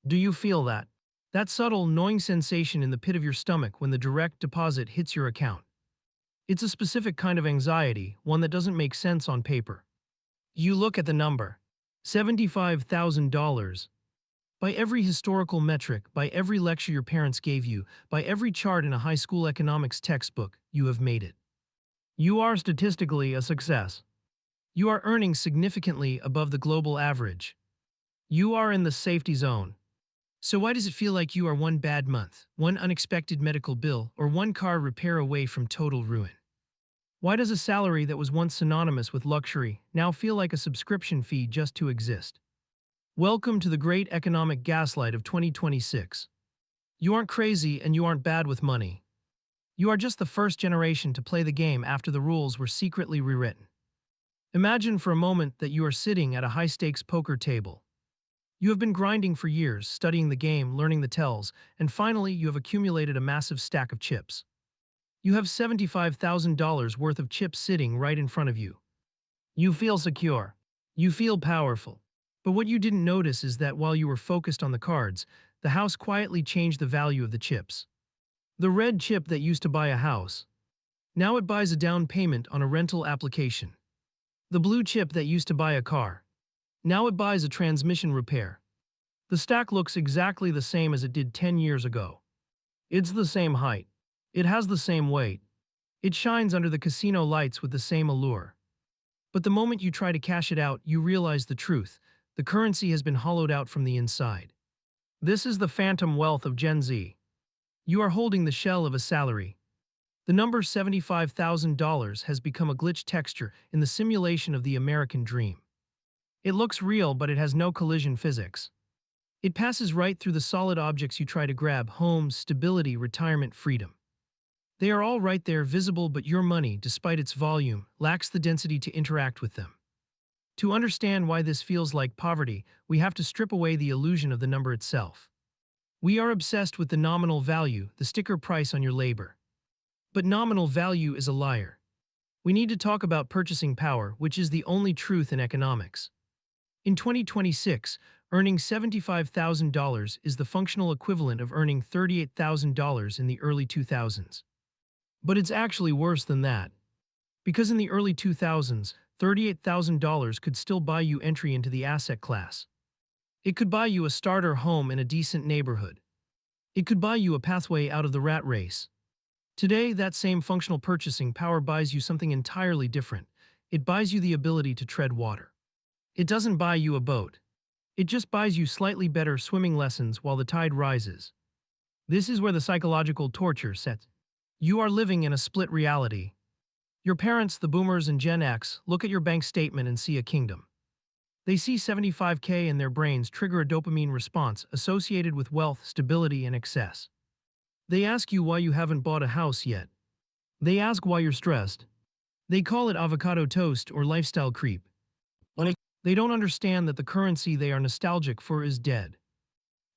Do you feel that? That subtle, gnawing sensation in the pit of your stomach when the direct deposit hits your account. It's a specific kind of anxiety, one that doesn't make sense on paper. You look at the number. $75,000. By every historical metric, by every lecture your parents gave you, by every chart in a high school economics textbook, you have made it. You are statistically a success. You are earning significantly above the global average. You are in the safety zone. So why does it feel like you are one bad month, one unexpected medical bill, or one car repair away from total ruin? Why does a salary that was once synonymous with luxury now feel like a subscription fee just to exist? Welcome to the great economic gaslight of 2026. You aren't crazy and you aren't bad with money. You are just the first generation to play the game after the rules were secretly rewritten. Imagine for a moment that you are sitting at a high-stakes poker table. You have been grinding for years, studying the game, learning the tells, and finally you have accumulated a massive stack of chips. You have $75,000 worth of chips sitting right in front of you. You feel secure. You feel powerful. But what you didn't notice is that while you were focused on the cards, the house quietly changed the value of the chips. The red chip that used to buy a house, now it buys a down payment on a rental application. The blue chip that used to buy a car, now it buys a transmission repair. The stack looks exactly the same as it did 10 years ago. It's the same height. It has the same weight. It shines under the casino lights with the same allure. But the moment you try to cash it out, you realize the truth. The currency has been hollowed out from the inside. This is the phantom wealth of Gen Z. You are holding the shell of a salary. The number $75,000 has become a glitch texture in the simulation of the American dream. It looks real, but it has no collision physics. It passes right through the solid objects you try to grab: homes, stability, retirement, freedom. They are all right there, visible, but your money, despite its volume, lacks the density to interact with them. To understand why this feels like poverty, we have to strip away the illusion of the number itself. We are obsessed with the nominal value, the sticker price on your labor. But nominal value is a liar. We need to talk about purchasing power, which is the only truth in economics. In 2026, earning $75,000 is the functional equivalent of earning $38,000 in the early 2000s. But it's actually worse than that. Because in the early 2000s, $38,000 could still buy you entry into the asset class. It could buy you a starter home in a decent neighborhood. It could buy you a pathway out of the rat race. Today, that same functional purchasing power buys you something entirely different. It buys you the ability to tread water. It doesn't buy you a boat. It just buys you slightly better swimming lessons while the tide rises. This is where the psychological torture sets. You are living in a split reality. Your parents, the boomers and Gen X, look at your bank statement and see a kingdom. They see 75K in their brains trigger a dopamine response associated with wealth, stability, and excess. They ask you why you haven't bought a house yet. They ask why you're stressed. They call it avocado toast or lifestyle creep. They don't understand that the currency they are nostalgic for is dead.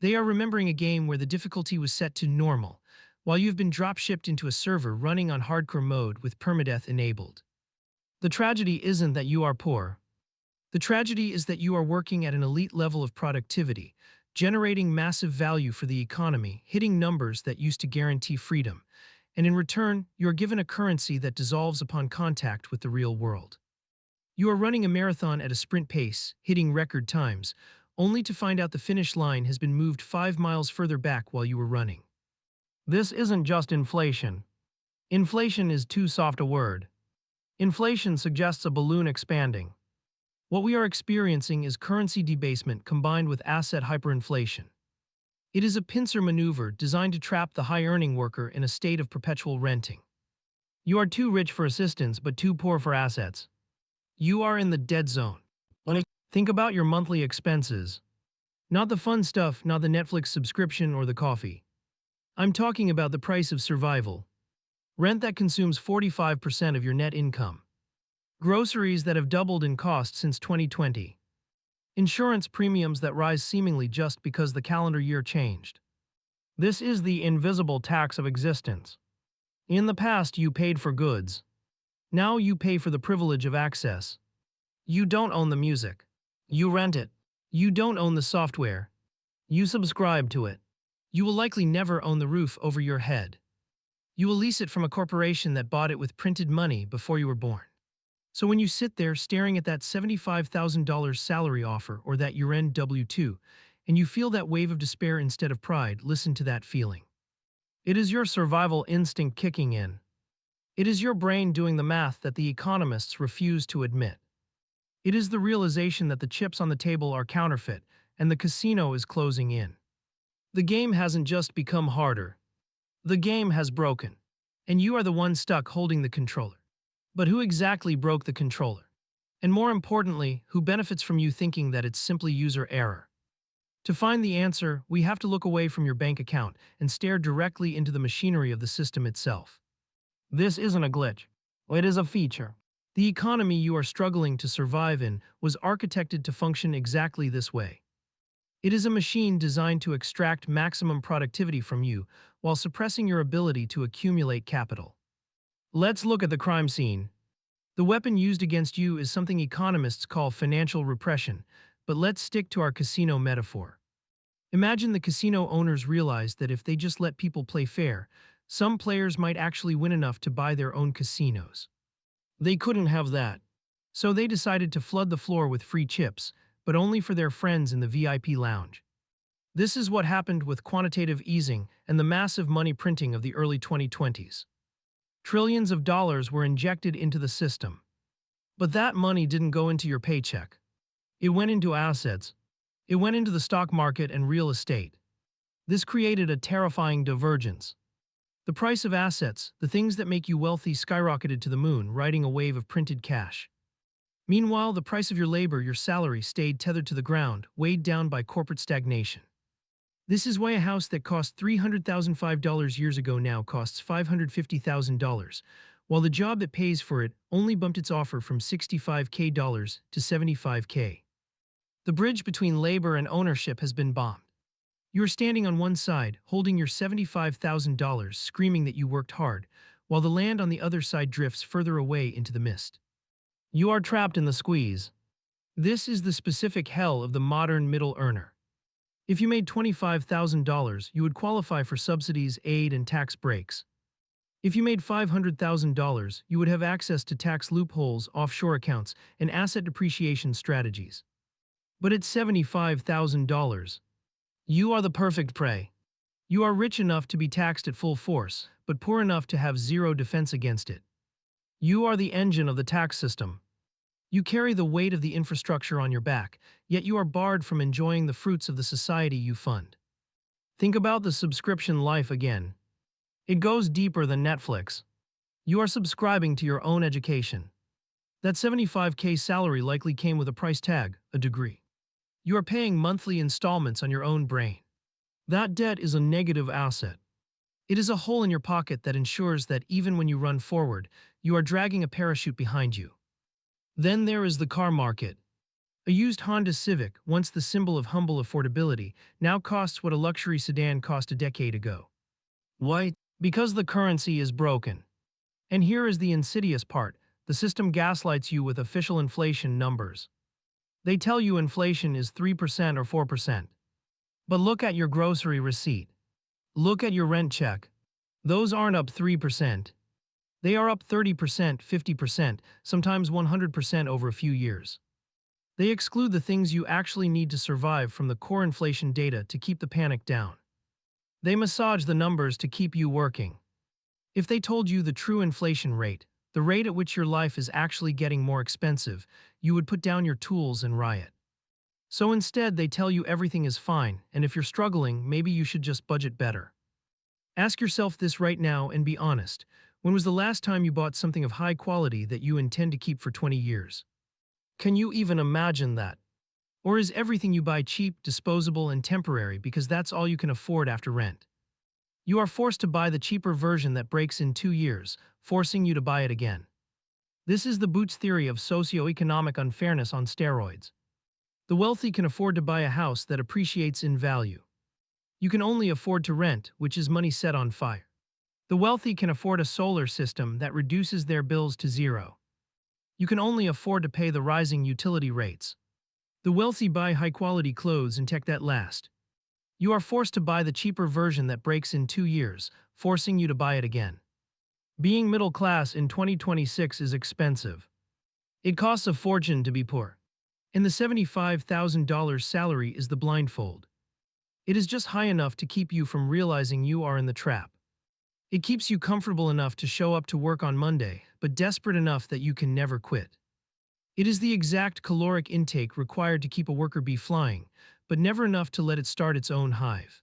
They are remembering a game where the difficulty was set to normal, while you've been drop-shipped into a server running on hardcore mode with permadeath enabled. The tragedy isn't that you are poor. The tragedy is that you are working at an elite level of productivity, generating massive value for the economy, hitting numbers that used to guarantee freedom, and in return, you are given a currency that dissolves upon contact with the real world. You are running a marathon at a sprint pace, hitting record times, only to find out the finish line has been moved 5 miles further back while you were running. This isn't just inflation. Inflation is too soft a word. Inflation suggests a balloon expanding. What we are experiencing is currency debasement combined with asset hyperinflation. It is a pincer maneuver designed to trap the high-earning worker in a state of perpetual renting. You are too rich for assistance but too poor for assets. You are in the dead zone. Think about your monthly expenses. Not the fun stuff, not the Netflix subscription or the coffee. I'm talking about the price of survival. Rent that consumes 45% of your net income. Groceries that have doubled in cost since 2020. Insurance premiums that rise seemingly just because the calendar year changed. This is the invisible tax of existence. In the past, you paid for goods. Now you pay for the privilege of access. You don't own the music. You rent it. You don't own the software. You subscribe to it. You will likely never own the roof over your head. You will lease it from a corporation that bought it with printed money before you were born. So when you sit there staring at that $75,000 salary offer or that year-end W-2, and you feel that wave of despair instead of pride, listen to that feeling. It is your survival instinct kicking in. It is your brain doing the math that the economists refuse to admit. It is the realization that the chips on the table are counterfeit and the casino is closing in. The game hasn't just become harder. The game has broken. And you are the one stuck holding the controller. But who exactly broke the controller? And more importantly, who benefits from you thinking that it's simply user error? To find the answer, we have to look away from your bank account and stare directly into the machinery of the system itself. This isn't a glitch. It is a feature. The economy you are struggling to survive in was architected to function exactly this way. It is a machine designed to extract maximum productivity from you while suppressing your ability to accumulate capital. Let's look at the crime scene. The weapon used against you is something economists call financial repression, but let's stick to our casino metaphor. Imagine the casino owners realized that if they just let people play fair, some players might actually win enough to buy their own casinos. They couldn't have that. So they decided to flood the floor with free chips, but only for their friends in the VIP lounge. This is what happened with quantitative easing and the massive money printing of the early 2020s. Trillions of dollars were injected into the system. But that money didn't go into your paycheck. It went into assets. It went into the stock market and real estate. This created a terrifying divergence. The price of assets, the things that make you wealthy, skyrocketed to the moon, riding a wave of printed cash. Meanwhile, the price of your labor, your salary, stayed tethered to the ground, weighed down by corporate stagnation. This is why a house that cost $300,005 years ago now costs $550,000, while the job that pays for it only bumped its offer from $65K to $75K. The bridge between labor and ownership has been bombed. You're standing on one side, holding your $75,000, screaming that you worked hard, while the land on the other side drifts further away into the mist. You are trapped in the squeeze. This is the specific hell of the modern middle earner. If you made $25,000, you would qualify for subsidies, aid, and tax breaks. If you made $500,000, you would have access to tax loopholes, offshore accounts, and asset depreciation strategies. But at $75,000, you are the perfect prey. You are rich enough to be taxed at full force, but poor enough to have zero defense against it. You are the engine of the tax system. You carry the weight of the infrastructure on your back, yet you are barred from enjoying the fruits of the society you fund. Think about the subscription life again. It goes deeper than Netflix. You are subscribing to your own education. That $75K salary likely came with a price tag, a degree. You are paying monthly installments on your own brain. That debt is a negative asset. It is a hole in your pocket that ensures that even when you run forward, you are dragging a parachute behind you. Then there is the car market. A used Honda Civic, once the symbol of humble affordability, now costs what a luxury sedan cost a decade ago. Why? Because the currency is broken. And here is the insidious part: the system gaslights you with official inflation numbers. They tell you inflation is 3% or 4%. But look at your grocery receipt. Look at your rent check. Those aren't up 3%. They are up 30%, 50%, sometimes 100% over a few years. They exclude the things you actually need to survive from the core inflation data to keep the panic down. They massage the numbers to keep you working. If they told you the true inflation rate, the rate at which your life is actually getting more expensive, you would put down your tools and riot. So instead, they tell you everything is fine, and if you're struggling, maybe you should just budget better. Ask yourself this right now and be honest. When was the last time you bought something of high quality that you intend to keep for 20 years? Can you even imagine that? Or is everything you buy cheap, disposable, and temporary because that's all you can afford after rent? You are forced to buy the cheaper version that breaks in 2 years, forcing you to buy it again. This is the Boots theory of socioeconomic unfairness on steroids. The wealthy can afford to buy a house that appreciates in value. You can only afford to rent, which is money set on fire. The wealthy can afford a solar system that reduces their bills to zero. You can only afford to pay the rising utility rates. The wealthy buy high-quality clothes and tech that last. You are forced to buy the cheaper version that breaks in 2 years, forcing you to buy it again. Being middle class in 2026 is expensive. It costs a fortune to be poor. And the $75,000 salary is the blindfold. It is just high enough to keep you from realizing you are in the trap. It keeps you comfortable enough to show up to work on Monday, but desperate enough that you can never quit. It is the exact caloric intake required to keep a worker bee flying, but never enough to let it start its own hive.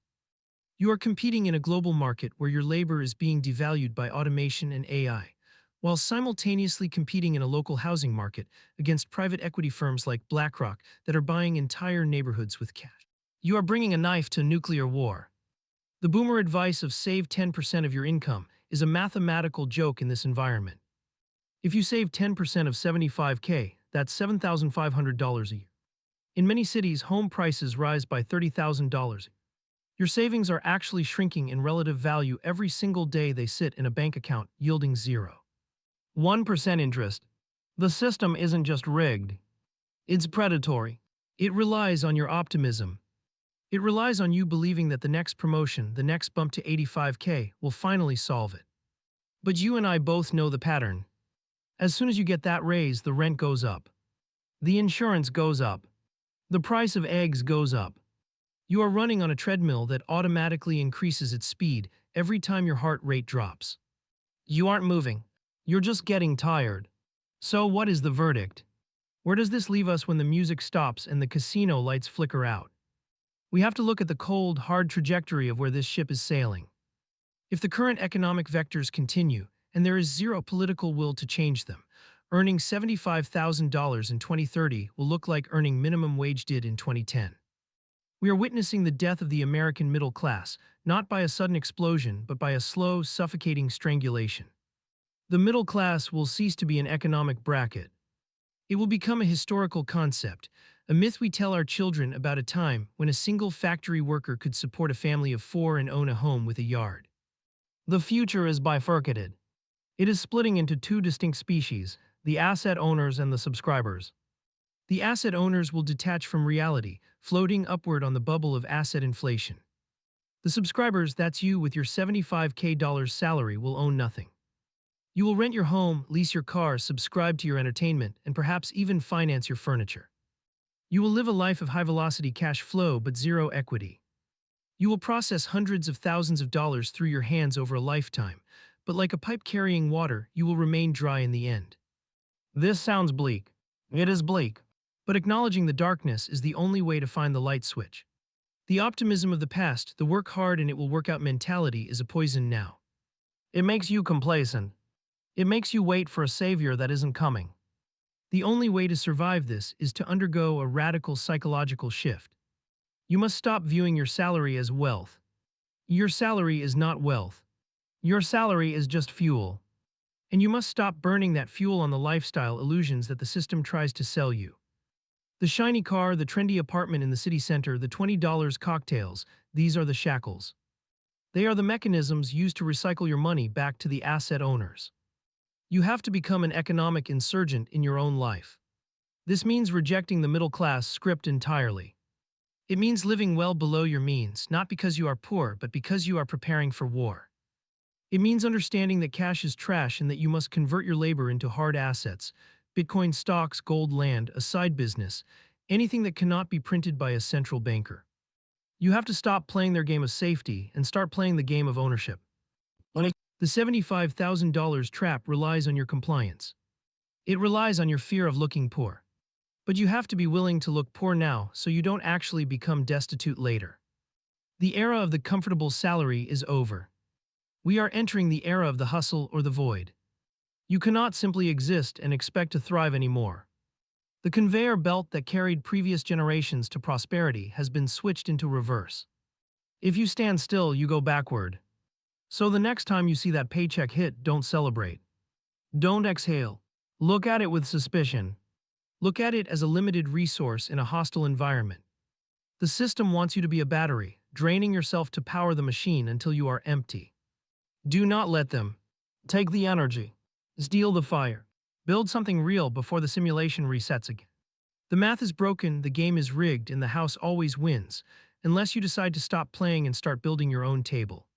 You are competing in a global market where your labor is being devalued by automation and AI, while simultaneously competing in a local housing market against private equity firms like BlackRock that are buying entire neighborhoods with cash. You are bringing a knife to nuclear war. The boomer advice of save 10% of your income is a mathematical joke in this environment. If you save 10% of 75K, that's $7,500 a year. In many cities, home prices rise by $30,000. Your savings are actually shrinking in relative value every single day they sit in a bank account, yielding 0.1% interest. The system isn't just rigged. It's predatory. It relies on your optimism. It relies on you believing that the next promotion, the next bump to 85K, will finally solve it. But you and I both know the pattern. As soon as you get that raise, the rent goes up. The insurance goes up. The price of eggs goes up. You are running on a treadmill that automatically increases its speed every time your heart rate drops. You aren't moving. You're just getting tired. So what is the verdict? Where does this leave us when the music stops and the casino lights flicker out? We have to look at the cold, hard trajectory of where this ship is sailing. If the current economic vectors continue, and there is zero political will to change them, earning $75,000 in 2030 will look like earning minimum wage did in 2010. We are witnessing the death of the American middle class, not by a sudden explosion, but by a slow, suffocating strangulation. The middle class will cease to be an economic bracket. It will become a historical concept, a myth we tell our children about a time when a single factory worker could support a family of 4 and own a home with a yard. The future is bifurcated. It is splitting into two distinct species, the asset owners and the subscribers. The asset owners will detach from reality, floating upward on the bubble of asset inflation. The subscribers, that's you with your $75K salary, will own nothing. You will rent your home, lease your car, subscribe to your entertainment, and perhaps even finance your furniture. You will live a life of high-velocity cash flow but zero equity. You will process hundreds of thousands of dollars through your hands over a lifetime, but like a pipe carrying water, you will remain dry in the end. This sounds bleak. It is bleak. But acknowledging the darkness is the only way to find the light switch. The optimism of the past, the work hard and it will work out mentality, is a poison now. It makes you complacent. It makes you wait for a savior that isn't coming. The only way to survive this is to undergo a radical psychological shift. You must stop viewing your salary as wealth. Your salary is not wealth. Your salary is just fuel. And you must stop burning that fuel on the lifestyle illusions that the system tries to sell you. The shiny car, the trendy apartment in the city center, the $20 cocktails, these are the shackles. They are the mechanisms used to recycle your money back to the asset owners. You have to become an economic insurgent in your own life. This means rejecting the middle class script entirely. It means living well below your means, not because you are poor, but because you are preparing for war. It means understanding that cash is trash and that you must convert your labor into hard assets, Bitcoin, stocks, gold, land, a side business, anything that cannot be printed by a central banker. You have to stop playing their game of safety and start playing the game of ownership. The $75,000 trap relies on your compliance. It relies on your fear of looking poor. But you have to be willing to look poor now so you don't actually become destitute later. The era of the comfortable salary is over. We are entering the era of the hustle or the void. You cannot simply exist and expect to thrive anymore. The conveyor belt that carried previous generations to prosperity has been switched into reverse. If you stand still, you go backward. So the next time you see that paycheck hit, don't celebrate. Don't exhale. Look at it with suspicion. Look at it as a limited resource in a hostile environment. The system wants you to be a battery, draining yourself to power the machine until you are empty. Do not let them. Take the energy. Steal the fire. Build something real before the simulation resets again. The math is broken, the game is rigged, and the house always wins, unless you decide to stop playing and start building your own table.